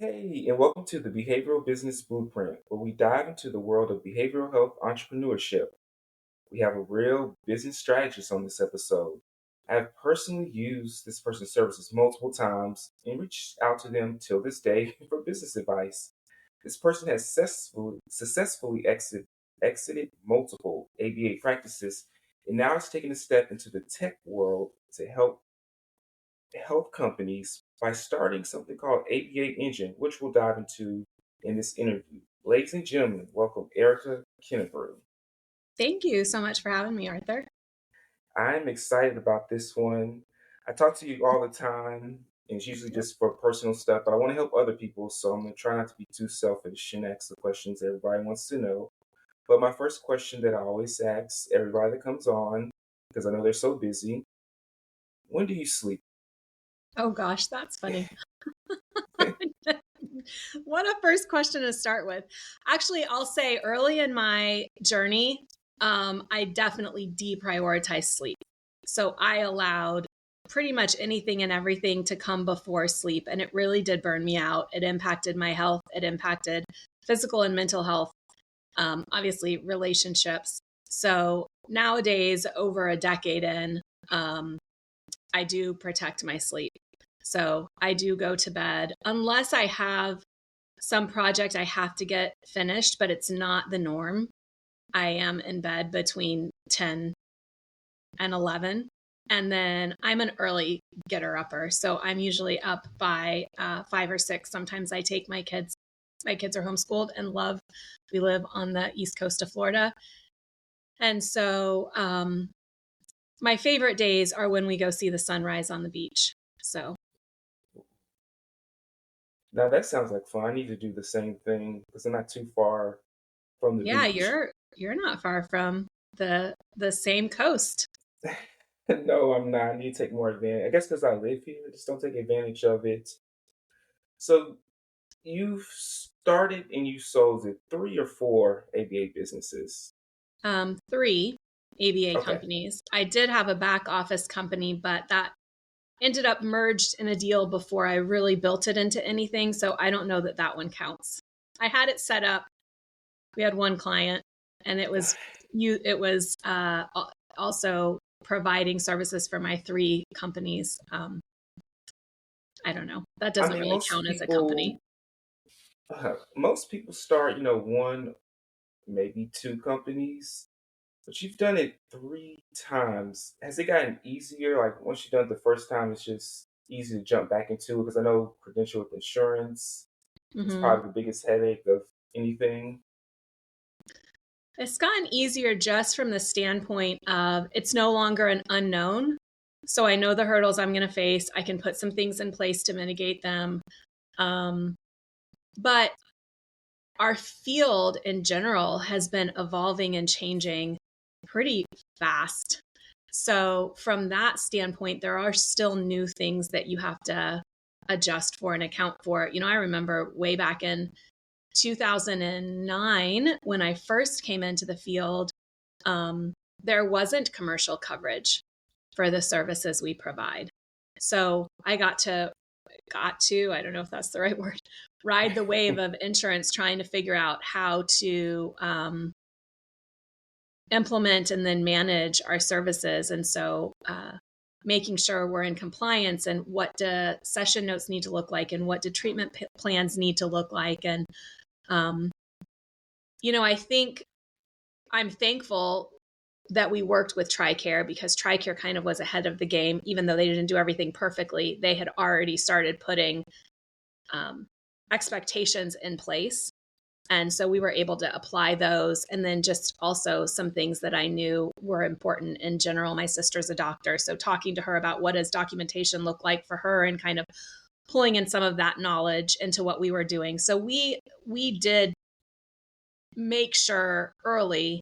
Hey, and welcome to the Behavioral Business Blueprint, where we dive into the world of behavioral health entrepreneurship. We have a real business strategist on this episode. I have personally used this person's services multiple times and reached out to them till this day for business advice. This person has successfully exited multiple ABA practices and now is taking a step into the tech world to help health companies by starting something called ABA Engine, which we'll dive into in this interview. Ladies and gentlemen, welcome Erica Kinnebrew. Thank you so much for having me, Arthur. I'm excited about this one. I talk to you all the time, and it's usually just for personal stuff, but I want to help other people, so I'm going to try not to be too selfish and ask the questions everybody wants to know. But my first question that I always ask everybody that comes on, because I know they're so busy, when do you sleep? Oh gosh, that's funny. What a first question to start with. Actually, I'll say early in my journey, I definitely deprioritized sleep. So I allowed pretty much anything and everything to come before sleep. And it really did burn me out. It impacted my health. It impacted physical and mental health, obviously relationships. So nowadays, over a decade in, I do protect my sleep. So I do go to bed unless I have some project I have to get finished, but it's not the norm. I am in bed between 10 and 11. And then I'm an early getter upper. So I'm usually up by 5 or 6. Sometimes I take my kids. My kids are homeschooled and we live on the east coast of Florida. And so my favorite days are when we go see the sunrise on the beach. So Now that sounds like fun. I need to do the same thing because I'm not too far from the yeah, beach. you're not far from the same coast. No, I'm not. I need to take more advantage. I guess because I live here, just don't take advantage of it. So you've started and you sold it 3 or 4 ABA businesses. Three ABA Okay. companies. I did have a back office company, but that ended up merged in a deal before I really built it into anything. So I don't know that that one counts. I had it set up. We had one client, and it was you. It was also providing services for my 3 companies. I don't know. That I doesn't mean, really count as a company. most people start, 1, maybe 2 companies, but you've done it 3 times. Has it gotten easier? Like once you've done it the first time, it's just easy to jump back into it because I know credential with insurance is Hmm. probably the biggest headache of anything. It's gotten easier just from the standpoint of it's no longer an unknown. So I know the hurdles I'm going to face. I can put some things in place to mitigate them. Um, but our field in general has been evolving and changing pretty fast. So, from that standpoint, there are still new things that you have to adjust for and account for. I remember way back in 2009 when I first came into the field, there wasn't commercial coverage for the services we provide. So I I don't know if that's the right word, ride the wave of insurance trying to figure out how to implement and then manage our services. And so making sure we're in compliance and what do session notes need to look like and what do treatment plans need to look like. And, um, I think I'm thankful that we worked with TRICARE because TRICARE kind of was ahead of the game. Even though they didn't do everything perfectly, they had already started putting expectations in place. And so we were able to apply those. And then just also some things that I knew were important in general. My sister's a doctor. So talking to her about what does documentation look like for her and kind of pulling in some of that knowledge into what we were doing. So we did make sure early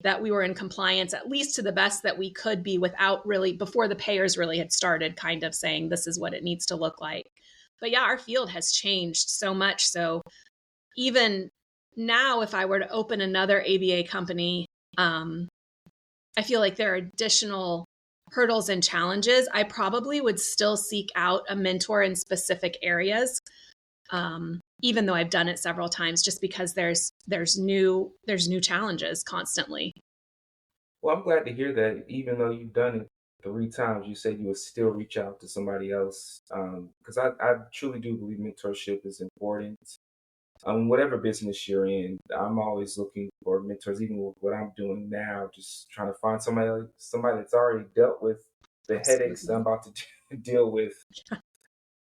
that we were in compliance, at least to the best that we could be without really, before the payers really had started kind of saying, this is what it needs to look like. But yeah, our field has changed so much. So even now, if I were to open another ABA company, I feel like there are additional hurdles and challenges. I probably would still seek out a mentor in specific areas even though I've done it several times, just because there's new challenges constantly. Well, I'm glad to hear that. Even though you've done it 3 times, you said you would still reach out to somebody else. Because I truly do believe mentorship is important. Whatever business you're in, I'm always looking for mentors. Even with what I'm doing now, just trying to find somebody that's already dealt with the headaches that I'm Absolutely. about to deal with.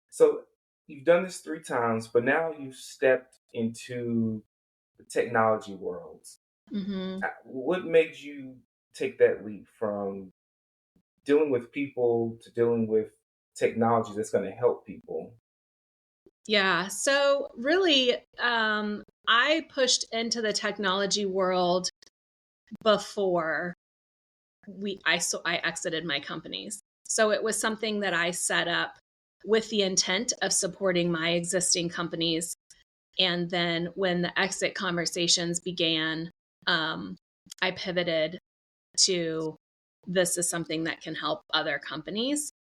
So you've done this 3 times, but now you've stepped into the technology world. Mm-hmm. What made you take that leap from dealing with people to dealing with technology that's going to help people? Yeah. So really, I pushed into the technology world before I exited my companies. So it was something that I set up with the intent of supporting my existing companies. And then when the exit conversations began, I pivoted to this is something that can help other companies.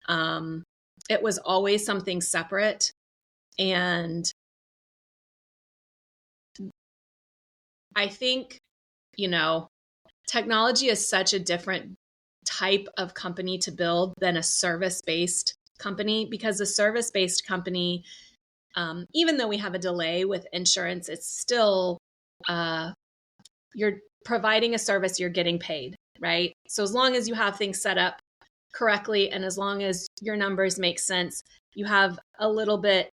Um, it was always something separate. And I think, you know, technology is such a different type of company to build than a service based company, because a service based company, even though we have a delay with insurance, it's still, you're providing a service, you're getting paid, right? So as long as you have things set up correctly and as long as your numbers make sense, you have a little bit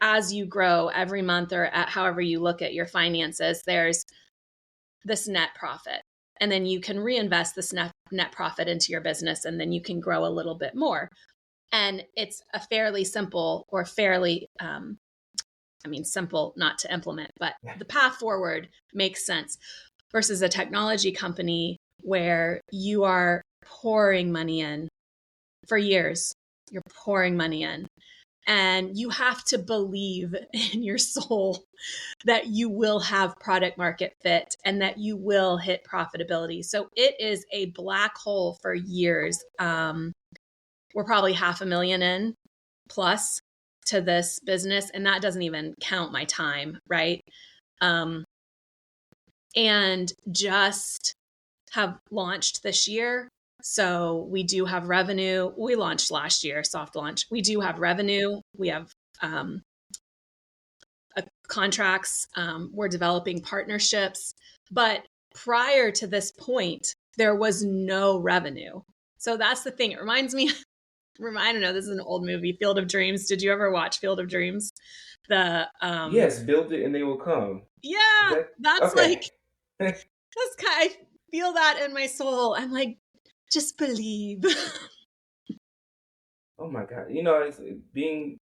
as you grow every month or at however you look at your finances, there's this net profit. And then you can reinvest this net profit into your business and then you can grow a little bit more. And it's a fairly simple or fairly, simple not to implement, but the path forward makes sense versus a technology company where you are pouring money in for years. You're pouring money in. And you have to believe in your soul that you will have product market fit and that you will hit profitability. So it is a black hole for years. We're probably 500,000 in plus to this business, and that doesn't even count my time, right? And just have launched this year. So we do have revenue. We launched last year, soft launch. We do have revenue. We have contracts. We're developing partnerships. But prior to this point, there was no revenue. So that's the thing. It reminds me, I don't know, this is an old movie, Field of Dreams. Did you ever watch Field of Dreams? The Yes, build it and they will come. Is Yeah, that that's okay? like, I feel that in my soul. I'm like, just believe. Oh my God. Being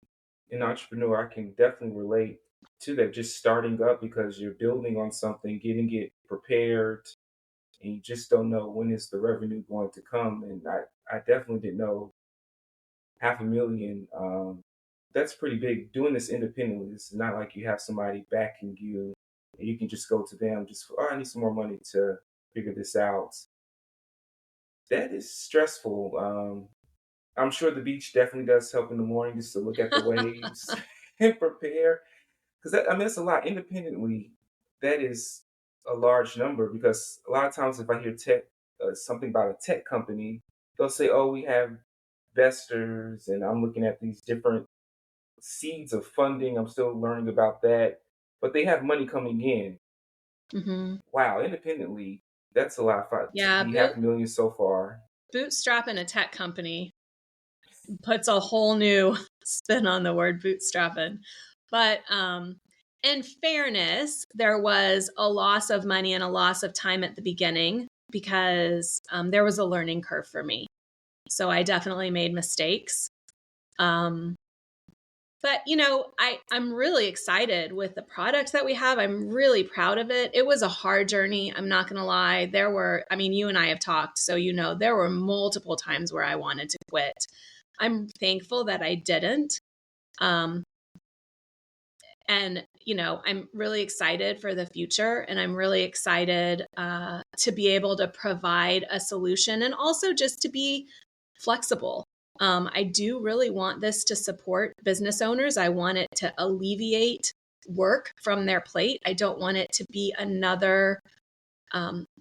an entrepreneur, I can definitely relate to that. Just starting up because you're building on something, getting it prepared, and you just don't know when is the revenue going to come. And I definitely didn't know 500,000. That's pretty big. Doing this independently, it's not like you have somebody backing you and you can just go to them, I need some more money to figure this out. That is stressful. I'm sure the beach definitely does help in the morning just to look at the waves and prepare. Because that's a lot. Independently, that is a large number. Because a lot of times, if I hear something about a tech company, they'll say, "Oh, we have investors," and I'm looking at these different seeds of funding. I'm still learning about that, but they have money coming in. Mm-hmm. Wow, independently, that's a lot. To Yeah, be 500,000 so far. bootstrapping a tech company puts a whole new spin on the word bootstrapping. But in fairness, there was a loss of money and a loss of time at the beginning because there was a learning curve for me. So I definitely made mistakes. Um, but I'm really excited with the product that we have. I'm really proud of it. It was a hard journey. I'm not going to lie. You and I have talked, so there were multiple times where I wanted to quit. I'm thankful that I didn't. Um, and I'm really excited for the future, and I'm really excited to be able to provide a solution and also just to be flexible. I do really want this to support business owners. I want it to alleviate work from their plate. I don't want it to be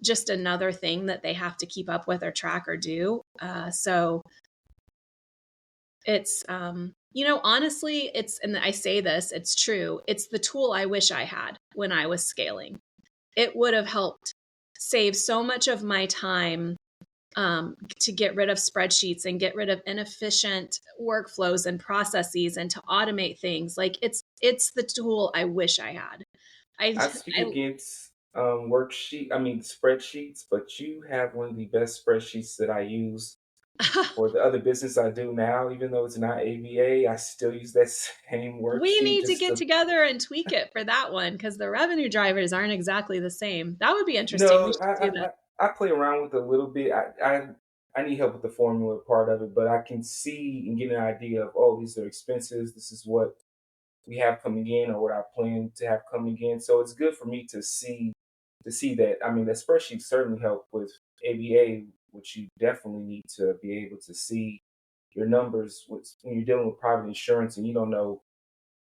just another thing that they have to keep up with or track or do. So it's, honestly, and I say this, it's true. It's the tool I wish I had when I was scaling. It would have helped save so much of my time to get rid of spreadsheets and get rid of inefficient workflows and processes and to automate things. Like it's the tool I wish I had. I, I speak against spreadsheets, but you have one of the best spreadsheets that I use for the other business I do now. Even though it's not ABA, I still use that same we worksheet need to just get to. together and tweak it for that one because the revenue drivers aren't exactly the same. That would be interesting. We No, should do that. I play around with it a little bit. I need help with the formula part of it, but I can see and get an idea of, oh, these are expenses. This is what we have coming in or what I plan to have coming in. So it's good for me to see that. I mean, that spreadsheet certainly help with ABA, which you definitely need to be able to see your numbers when you're dealing with private insurance and you don't know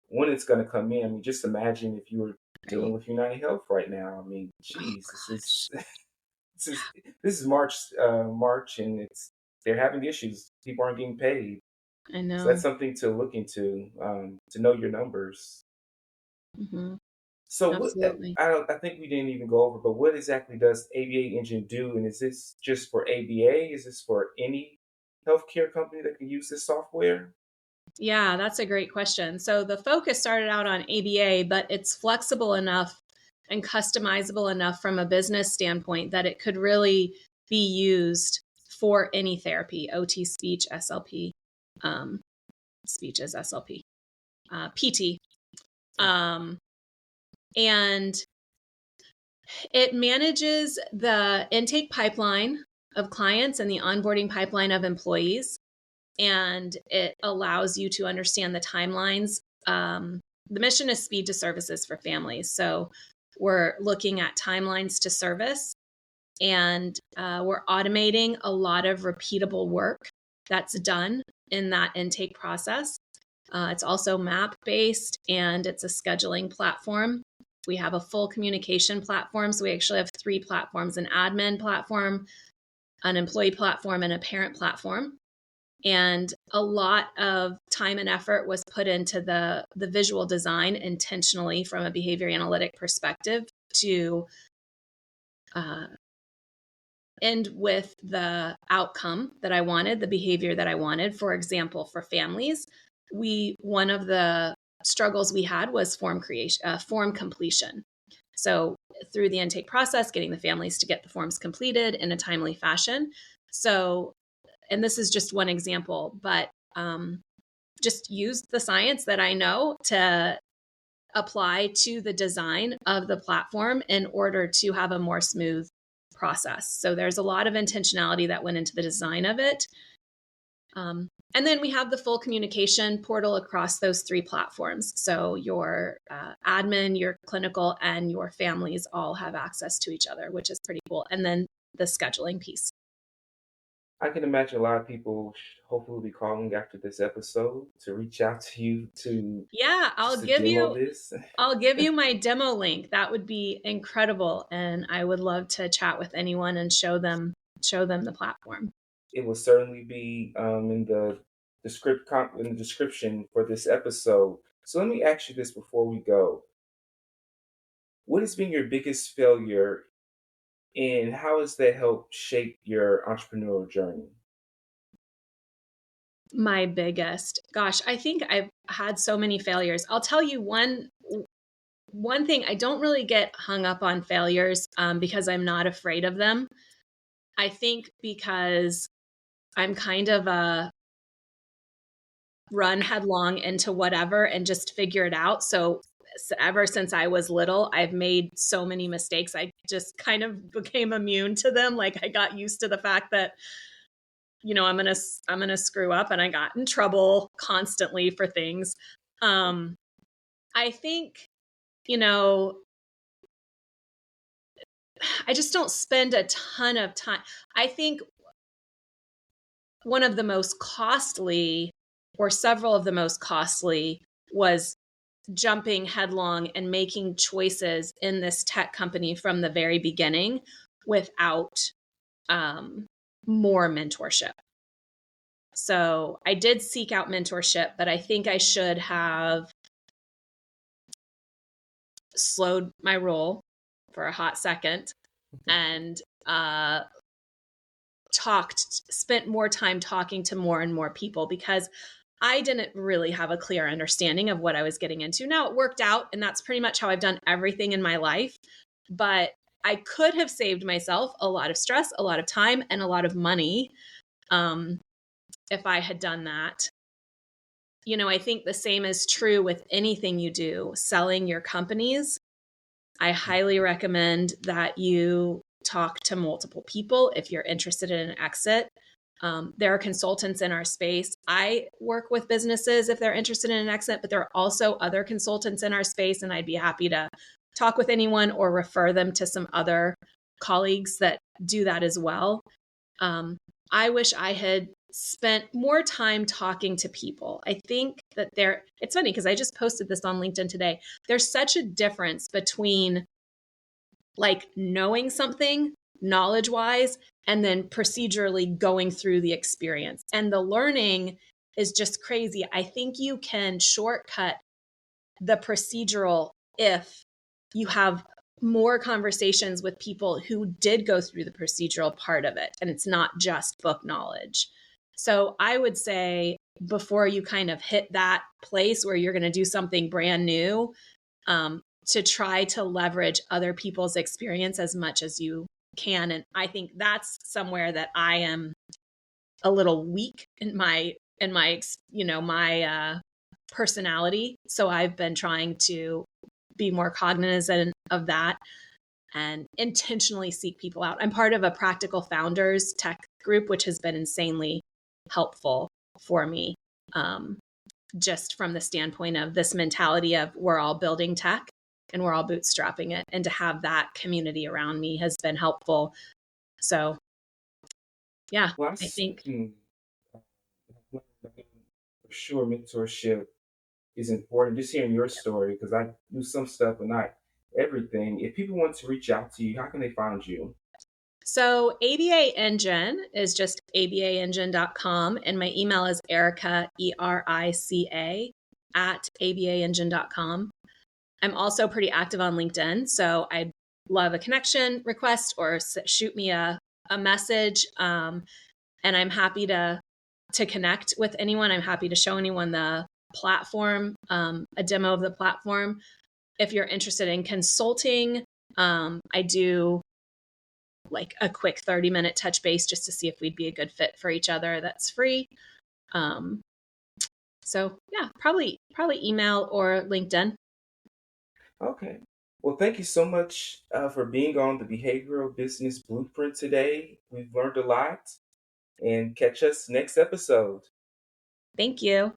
when it's going to come in. I mean, just imagine if you were dealing Right. with United Health right now. I mean, Oh geez, this is gosh. this is this is March, and they're having issues. People aren't getting paid, I so that's know. something to look into, to know your numbers. Hmm. So what Absolutely. I think we didn't even go over, but what exactly does ABA Engine do? And is this just for ABA? Is this for any healthcare company that can use this software? Yeah, that's a great question. So the focus started out on ABA, but it's flexible enough and customizable enough from a business standpoint that it could really be used for any therapy, OT, speech, SLP, um, speech is SLP, PT. Okay. Um, and it manages the intake pipeline of clients and the onboarding pipeline of employees. And it allows you to understand the timelines. The mission is speed to services for families. So we're looking at timelines to service, and we're automating a lot of repeatable work that's done in that intake process. It's also map based and it's a scheduling platform. We have a full communication platform. So we actually have three platforms: an admin platform, an employee platform, and a parent platform. And a lot of time and effort was put into the visual design intentionally from a behavior analytic perspective to uh, end with the outcome that I wanted, the behavior that I wanted. For example, for families, one of the struggles we had was form creation, form completion. So through the intake process, getting the families to get the forms completed in a timely fashion. So, and this is just one example, but just use the science that I know to apply to the design of the platform in order to have a more smooth process. So there's a lot of intentionality that went into the design of it. And then we have the full communication portal across those three platforms. So your admin, your clinical, and your families all have access to each other, which is pretty cool. And then the scheduling piece. I can imagine a lot of people hopefully will be calling after this episode to reach out to you to Yeah, just to demo this. I'll give you my demo link. That would be incredible, and I would love to chat with anyone and show them the platform. It will certainly be in the description for this episode. So let me ask you this before we go: what has been your biggest failure, and how has that helped shape your entrepreneurial journey? My biggest, gosh, I think I've had so many failures. I'll tell you one thing. I don't really get hung up on failures because I'm not afraid of them. I think because I'm kind of a run headlong into whatever and just figure it out. So ever since I was little, I've made so many mistakes. I just kind of became immune to them. Like I got used to the fact that, I'm going to screw up, and I got in trouble constantly for things. Um I think, you know, I just don't spend a ton of time. I think one of the most costly, or several of the most costly, was jumping headlong and making choices in this tech company from the very beginning without more mentorship. So I did seek out mentorship, but I think I should have slowed my roll for a hot second and spent more time talking to more and more people, because I didn't really have a clear understanding of what I was getting into. Now, it worked out, and that's pretty much how I've done everything in my life. But I could have saved myself a lot of stress, a lot of time, and a lot of money if I had done that. You know, I think the same is true with anything you do, selling your companies. I highly recommend that you talk to multiple people if you're interested in an exit. There are consultants in our space. I work with businesses if they're interested in an exit, but there are also other consultants in our space, and I'd be happy to talk with anyone or refer them to some other colleagues that do that as well. I wish I had spent more time talking to people. I think that it's funny because I just posted this on LinkedIn today. There's such a difference between like knowing something knowledge wise and then procedurally going through the experience. And the learning is just crazy. I think you can shortcut the procedural if you have more conversations with people who did go through the procedural part of it, and it's not just book knowledge. So I would say before you kind of hit that place where you're going to do something brand new, to try to leverage other people's experience as much as you can. And I think that's somewhere that I am a little weak in my personality. So I've been trying to be more cognizant of that and intentionally seek people out. I'm part of a Practical Founders tech group, which has been insanely helpful for me, just from the standpoint of this mentality of we're all building tech and we're all bootstrapping it. And to have that community around me has been helpful. So, yeah, Well, I think. for sure mentorship is important. Just hearing your story, because I do some stuff but not everything. If people want to reach out to you, how can they find you? So ABA Engine is just abaengine.com. And my email is Erica, ERICA, at abaengine.com. I'm also pretty active on LinkedIn. So I'd love a connection request or shoot me a message. And I'm happy to connect with anyone. I'm happy to show anyone the platform, a demo of the platform. If you're interested in consulting, I do like a quick 30-minute touch base just to see if we'd be a good fit for each other. That's free. So yeah, probably email or LinkedIn. Okay. Well, thank you so much for being on the Behavioral Business Blueprint today. We've learned a lot, and catch us next episode. Thank you.